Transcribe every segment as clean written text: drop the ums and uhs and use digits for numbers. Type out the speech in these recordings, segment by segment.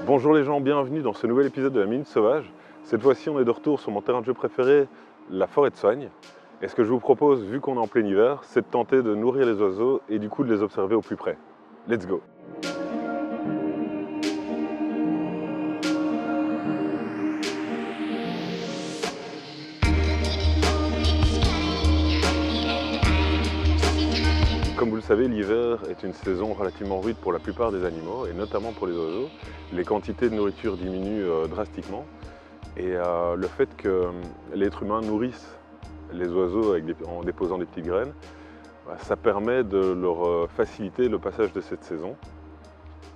Bonjour les gens, bienvenue dans ce nouvel épisode de la Minute Sauvage. Cette fois-ci, on est de retour sur mon terrain de jeu préféré, la forêt de Soignes. Et ce que je vous propose, vu qu'on est en plein hiver, c'est de tenter de nourrir les oiseaux et du coup de les observer au plus près. Let's go! Comme vous le savez, l'hiver est une saison relativement rude pour la plupart des animaux, et notamment pour les oiseaux. Les quantités de nourriture diminuent drastiquement, et le fait que l'être humain nourrisse les oiseaux en déposant des petites graines, ça permet de leur faciliter le passage de cette saison.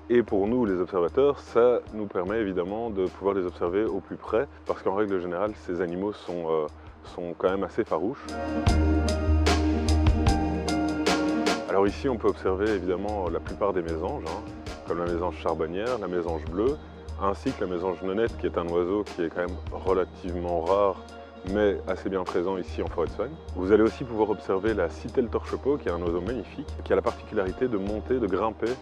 Et pour nous, les observateurs, ça nous permet évidemment de pouvoir les observer au plus près, parce qu'en règle générale, ces animaux sont quand même assez farouches. Alors ici, on peut observer évidemment la plupart des mésanges, comme la mésange charbonnière, la mésange bleue, ainsi que la mésange nonnette, qui est un oiseau qui est quand même relativement rare, mais assez bien présent ici en forêt de Soignes. Vous allez aussi pouvoir observer la citelle torche-peau, qui est un oiseau magnifique, qui a la particularité de monter, de grimper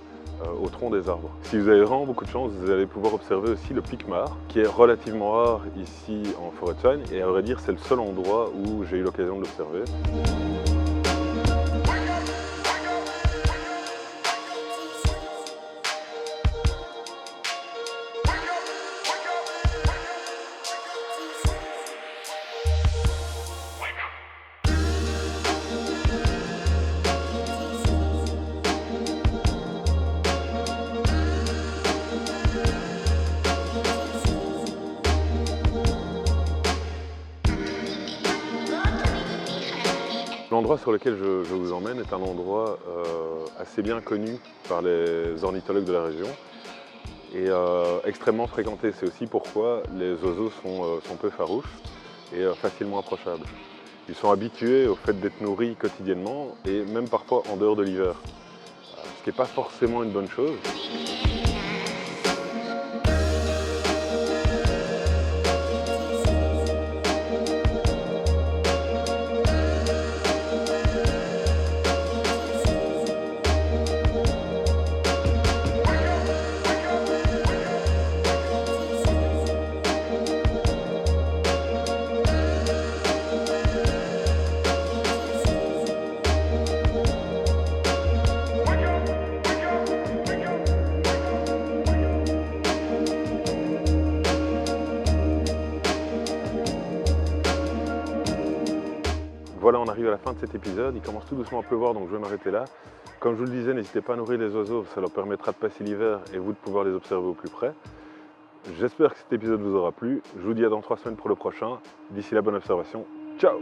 au tronc des arbres. Si vous avez vraiment beaucoup de chance, vous allez pouvoir observer aussi le piquemar, qui est relativement rare ici en forêt de Soignes, et à vrai dire, c'est le seul endroit où j'ai eu l'occasion de l'observer. L'endroit sur lequel je vous emmène est un endroit assez bien connu par les ornithologues de la région et extrêmement fréquenté. C'est aussi pourquoi les oiseaux sont peu farouches et facilement approchables. Ils sont habitués au fait d'être nourris quotidiennement et même parfois en dehors de l'hiver, ce qui n'est pas forcément une bonne chose. Voilà, on arrive à la fin de cet épisode. Il commence tout doucement à pleuvoir, donc je vais m'arrêter là. Comme je vous le disais, n'hésitez pas à nourrir les oiseaux, ça leur permettra de passer l'hiver et vous de pouvoir les observer au plus près. J'espère que cet épisode vous aura plu. Je vous dis à dans 3 semaines pour le prochain. D'ici là, bonne observation. Ciao!